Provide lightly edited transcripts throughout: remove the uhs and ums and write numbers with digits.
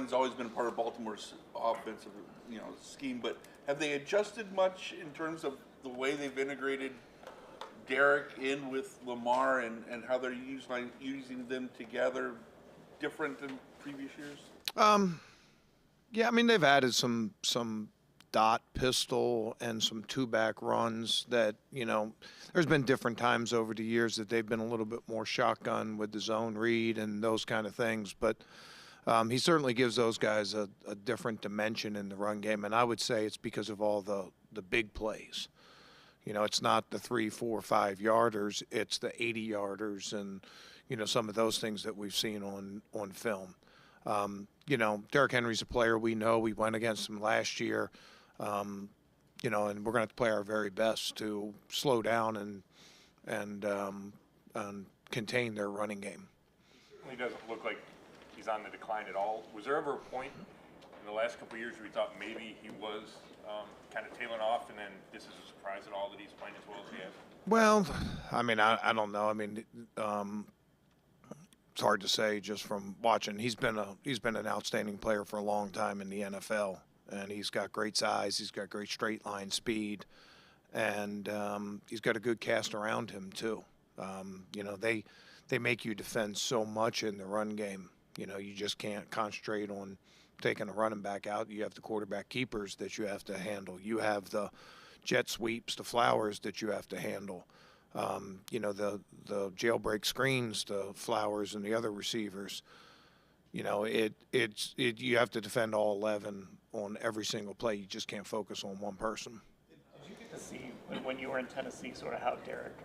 running's always been part of Baltimore's offensive, scheme. But have they adjusted much in terms of the way they've integrated Derek in with Lamar and how they're using them together, different than previous years? Yeah, I mean they've added some dot pistol and some two-back runs that, there's been different times over the years that they've been a little bit more shotgun with the zone read and those kind of things. But he certainly gives those guys a different dimension in the run game, and I would say it's because of all the big plays. It's not the 3, 4, 5 yarders, it's the 80 yarders and, some of those things that we've seen on film. Derrick Henry's a player we know. We went against him last year. And we're going to have to play our very best to slow down and contain their running game. He doesn't look like he's on the decline at all. Was there ever a point in the last couple of years where we thought maybe he was kind of tailing off, and then this is a surprise at all that he's playing as well as he has? Well, I mean, I don't know. I mean, it's hard to say just from watching. He's been an outstanding player for a long time in the NFL. And he's got great size, he's got great straight line speed, and he's got a good cast around him too. They make you defend so much in the run game. You just can't concentrate on taking a running back out. You have the quarterback keepers that you have to handle. You have the jet sweeps, the Flowers that you have to handle. The jailbreak screens, the Flowers and the other receivers. You have to defend all 11 on every single play. You just can't focus on one person. Did you get to see, when you were in Tennessee, sort of how Derek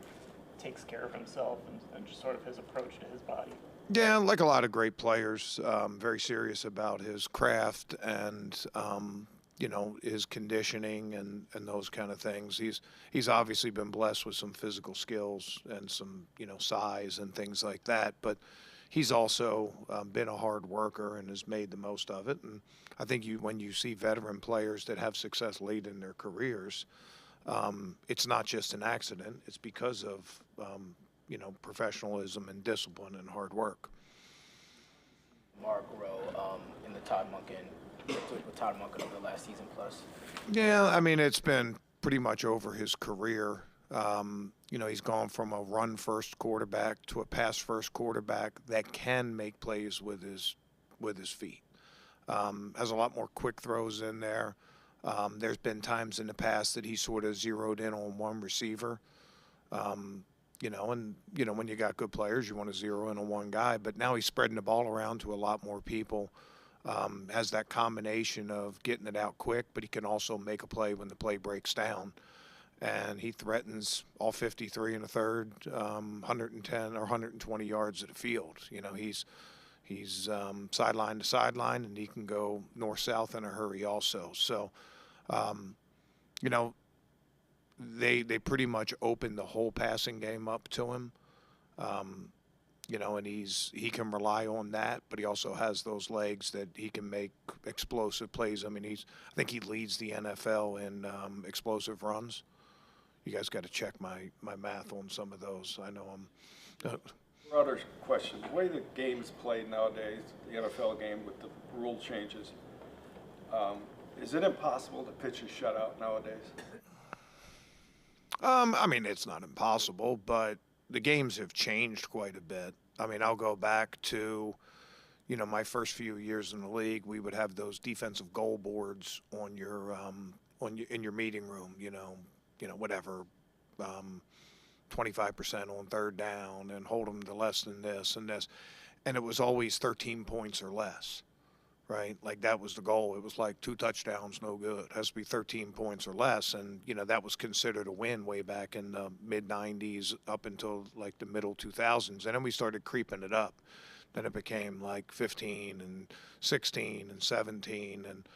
takes care of himself and just sort of his approach to his body? Yeah, like a lot of great players, very serious about his craft and, his conditioning and those kind of things. He's obviously been blessed with some physical skills and some, size and things like that. But he's also been a hard worker and has made the most of it. And I think when you see veteran players that have success late in their careers, it's not just an accident. It's because of, professionalism and discipline and hard work. Mark Rowe in the Todd Monken over the last season plus. Yeah, I mean, it's been pretty much over his career. He's gone from a run-first quarterback to a pass-first quarterback that can make plays with his feet. Has a lot more quick throws in there. There's been times in the past that he sort of zeroed in on one receiver. When you got good players, you want to zero in on one guy. But now he's spreading the ball around to a lot more people. Has that combination of getting it out quick, but he can also make a play when the play breaks down. And he threatens all 53 and a third, 110 or 120 yards of the field. He's sideline to sideline, and he can go north-south in a hurry also. So, they pretty much opened the whole passing game up to him. And he can rely on that, but he also has those legs that he can make explosive plays. I mean, I think he leads the NFL in explosive runs. You guys got to check my math on some of those. I know I'm. Broader question: the way the game is played nowadays, the NFL game with the rule changes, is it impossible to pitch a shutout nowadays? I mean, it's not impossible, but the games have changed quite a bit. I mean, I'll go back to, my first few years in the league. We would have those defensive goal boards on your in your meeting room. Whatever, 25% on third down and hold them to less than this and this, and it was always 13 points or less, right? Like that was the goal. It was like 2 touchdowns, no good. It has to be 13 points or less, and that was considered a win way back in the mid 90s up until like the middle 2000s, and then we started creeping it up. Then it became like 15 and 16 and 17, and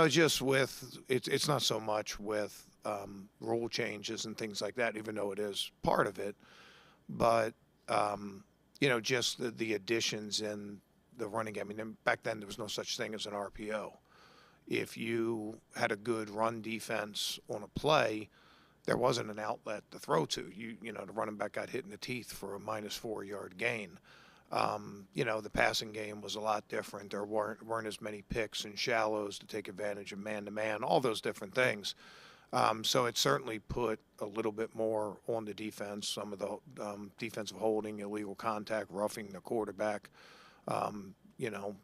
just with it's not so much with rule changes and things like that, even though it is part of it, but just the additions in the running game. I mean, back then there was no such thing as an RPO. If you had a good run defense on a play, there wasn't an outlet to throw to. The running back got hit in the teeth for a -4 yard gain. The passing game was a lot different. There weren't as many picks and shallows to take advantage of man-to-man, all those different things. So it certainly put a little bit more on the defense, some of the defensive holding, illegal contact, roughing the quarterback. Um, you know,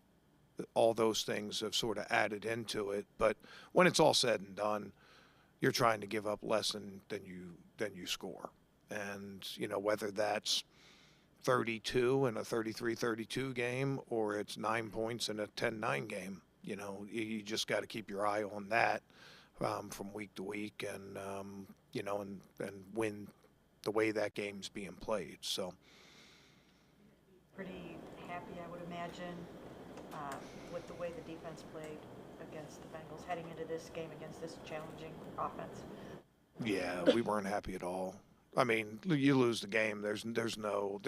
all those things have sort of added into it. But when it's all said and done, you're trying to give up less than you score. And, whether that's 32 in a 33-32 game or it's 9 points in a 10-9 game, you just got to keep your eye on that from week to week and, and win the way that game's being played. So. Pretty happy, I would imagine, with the way the defense played against the Bengals heading into this game against this challenging offense. Yeah, we weren't happy at all. I mean, you lose the game. There's no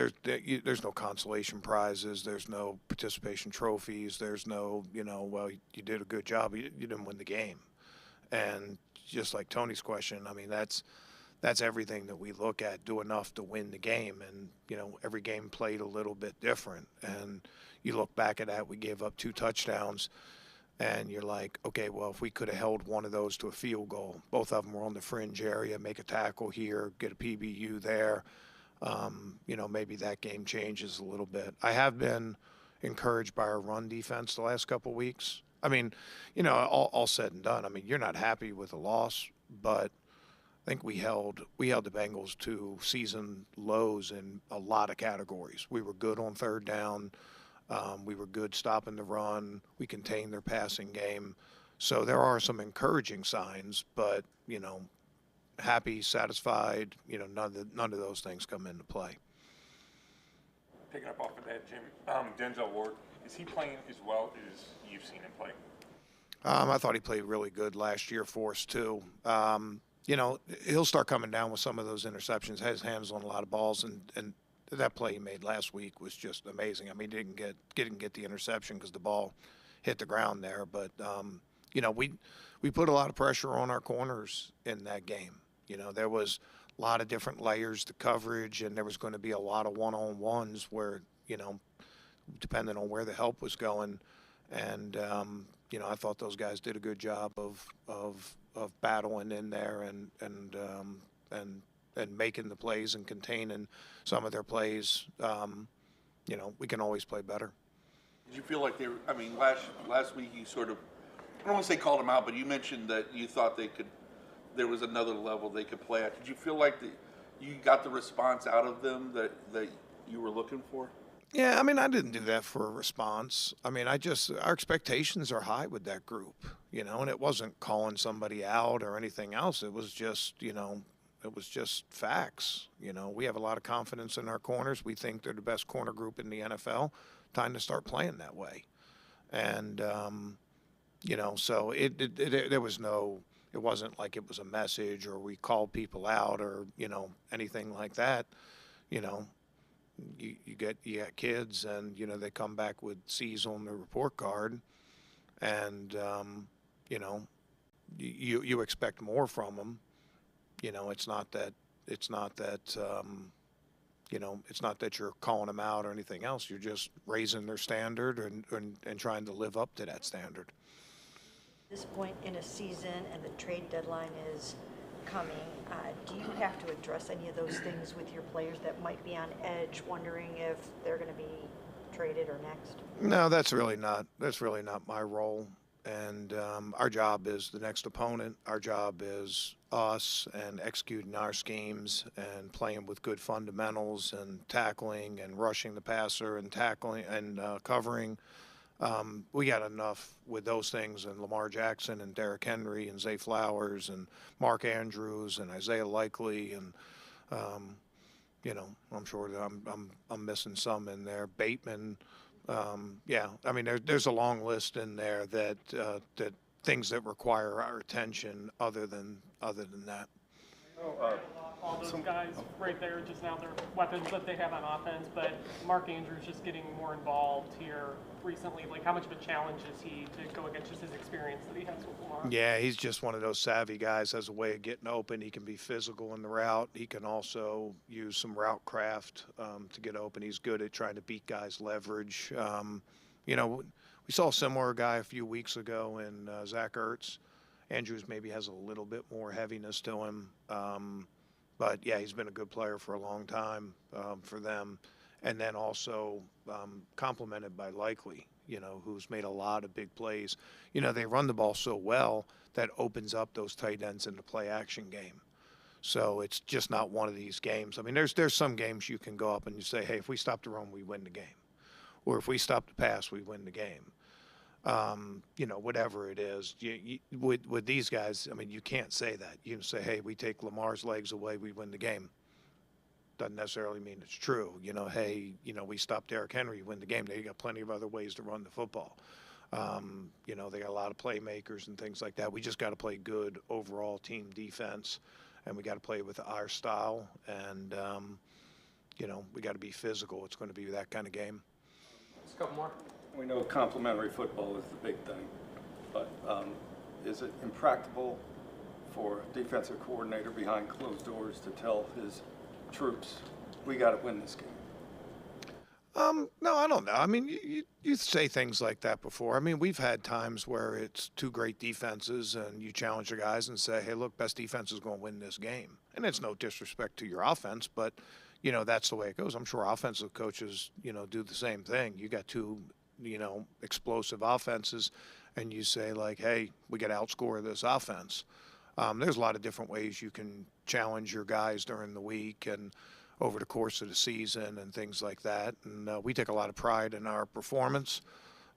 consolation prizes. There's no participation trophies. There's no, well, you did a good job. You didn't win the game. And just like Tony's question, I mean, that's everything that we look at. Do enough to win the game, and every game played a little bit different. And you look back at that, we gave up 2 touchdowns. And you're like, okay, well, if we could have held one of those to a field goal, both of them were on the fringe area, make a tackle here, get a PBU there, maybe that game changes a little bit. I have been encouraged by our run defense the last couple of weeks. I mean, all said and done, I mean, you're not happy with the loss, but I think we held the Bengals to season lows in a lot of categories. We were good on third down. We were good stopping the run. We contained their passing game. So there are some encouraging signs, but, happy, satisfied, none of those things come into play. Picking up off of that, Jim, Denzel Ward, is he playing as well as you've seen him play? I thought he played really good last year for us, too. He'll start coming down with some of those interceptions, has hands on a lot of balls, and that play he made last week was just amazing. I mean, he didn't get the interception because the ball hit the ground there. But, we put a lot of pressure on our corners in that game. There was a lot of different layers to coverage, and there was going to be a lot of one-on-ones where, depending on where the help was going. And, I thought those guys did a good job of battling in there and making the plays and containing some of their plays. We can always play better. Did you feel like they were, I mean, last week you sort of, I don't want to say called them out, but you mentioned that you thought there was another level they could play at. Did you feel like you got the response out of them that you were looking for? Yeah, I mean, I didn't do that for a response. I mean, our expectations are high with that group, and it wasn't calling somebody out or anything else. It was just, it was just facts. We have a lot of confidence in our corners. We think they're the best corner group in the NFL. Time to start playing that way. And, so there was it wasn't like it was a message or we called people out or, anything like that. You got kids and, they come back with C's on their report card and, you expect more from them. It's not that you're calling them out or anything else. You're just raising their standard and trying to live up to that standard. At this point in a season and the trade deadline is coming, do you have to address any of those things with your players that might be on edge, wondering if they're going to be traded or next? No, that's really not my role. And our job is the next opponent. Our job is us and executing our schemes and playing with good fundamentals and tackling and rushing the passer and tackling and covering. We got enough with those things, and Lamar Jackson and Derrick Henry and Zay Flowers and Mark Andrews and Isaiah Likely and I'm sure that I'm missing some in there. Bateman. I mean, there's a long list in there that things that require our attention other than that. All those guys right there, just now they're weapons that they have on offense, but Mark Andrews just getting more involved here recently. Like, how much of a challenge is he to go against just his experience that he has with Lamar? Yeah, he's just one of those savvy guys, has a way of getting open. He can be physical in the route. He can also use some route craft to get open. He's good at trying to beat guys' leverage. You know, we saw a similar guy a few weeks ago in Zach Ertz. Andrews maybe has a little bit more heaviness to him. But, yeah, he's been a good player for a long time for them. And then also complemented by Likely, you know, who's made a lot of big plays. You know, they run the ball so well that opens up those tight ends in the play-action game. So it's just not one of these games. I mean, there's some games you can go up and you say, hey, if we stop the run, we win the game. Or if we stop the pass, we win the game. You know, whatever it is. With these guys, I mean, you can't say that. You can say, hey, we take Lamar's legs away, we win the game. Doesn't necessarily mean it's true. You know, hey, you know, we stop Derrick Henry, win the game. They got plenty of other ways to run the football. You know, they got a lot of playmakers and things like that. We just got to play good overall team defense, and we got to play with our style. And, you know, we got to be physical. It's going to be that kind of game. Just a couple more. We know complementary football is the big thing, but is it impractical for a defensive coordinator behind closed doors to tell his troops, we got to win this game? No, I don't know. I mean, you say things like that before. I mean, we've had times where it's two great defenses and you challenge the guys and say, hey, look, best defense is going to win this game. And it's no disrespect to your offense, but, you know, that's the way it goes. I'm sure offensive coaches, you know, do the same thing. You got two, you know, explosive offenses and you say, like, hey, we got to outscore this offense. There's a lot of different ways you can challenge your guys during the week and over the course of the season and things like that. And we take a lot of pride in our performance.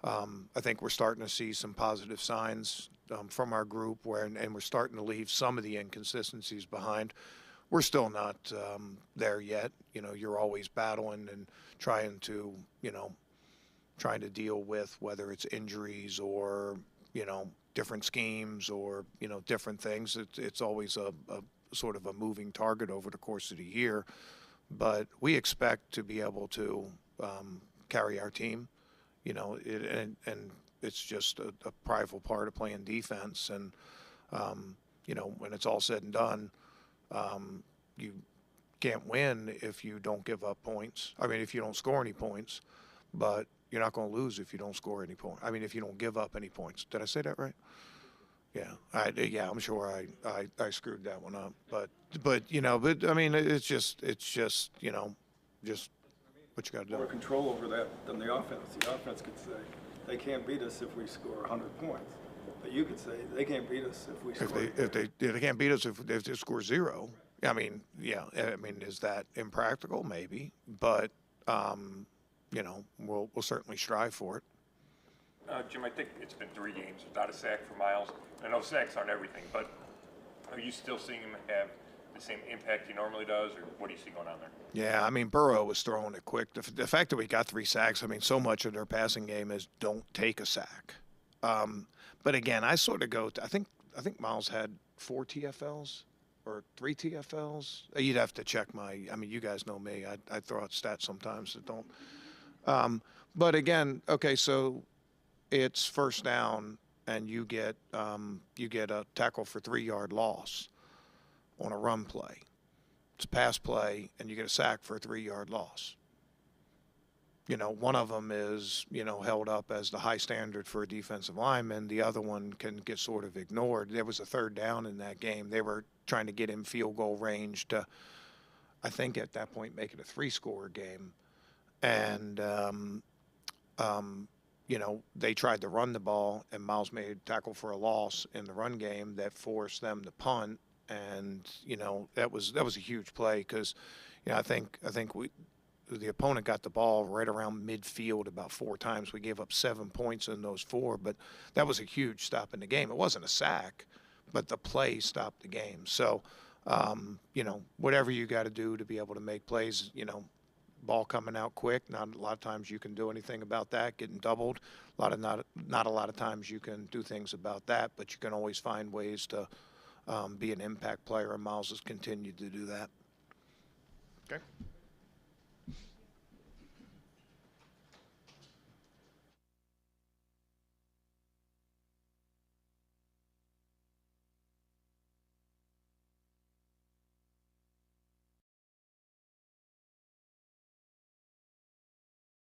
I think we're starting to see some positive signs from our group and we're starting to leave some of the inconsistencies behind. We're still not there yet. You know, you're always battling and trying to deal with whether it's injuries or, you know, different schemes or, you know, different things. It's always a sort of a moving target over the course of the year. But we expect to be able to carry our team, you know, and it's just a prideful part of playing defense. And, you know, when it's all said and done, you can't win if you don't give up points. I mean, if you don't score any points, but you're not going to lose if you don't score any points. I mean, if you don't give up any points. Did I say that right? Yeah, I'm sure I screwed that one up. But you know, I mean, it's just you know, just what you got to do. More control over that than the offense. The offense could say they can't beat us if we score 100 points, but you could say they can't beat us if we score. If they can't beat us if they score 0. I mean, yeah. I mean, is that impractical? Maybe, but you know, we'll certainly strive for it. Jim, I think it's been 3 games without a sack for Miles. I know sacks aren't everything, but are you still seeing him have the same impact he normally does, or what do you see going on there? Yeah, I mean, Burrow was throwing it quick. The fact that we got 3 sacks, I mean, so much of their passing game is don't take a sack. But again, I sort of go to, I think Miles had 4 TFLs or 3 TFLs. You'd have to check I mean, you guys know me. I throw out stats sometimes that don't. But again, okay, so it's first down and you get a tackle for 3-yard loss on a run play. It's a pass play and you get a sack for a 3-yard loss. You know, one of them is, you know, held up as the high standard for a defensive lineman. The other one can get sort of ignored. There was a 3rd down in that game. They were trying to get in field goal range to, I think at that point, make it a 3-score game. And, you know, they tried to run the ball, and Miles made a tackle for a loss in the run game that forced them to punt. And, you know, that was a huge play because, you know, I think the opponent got the ball right around midfield about 4 times. We gave up 7 points in those 4, but that was a huge stop in the game. It wasn't a sack, but the play stopped the game. So, you know, whatever you got to do to be able to make plays, you know, ball coming out quick. Not a lot of times you can do anything about that. Getting doubled, not a lot of times you can do things about that. But you can always find ways to be an impact player, and Miles has continued to do that. Okay.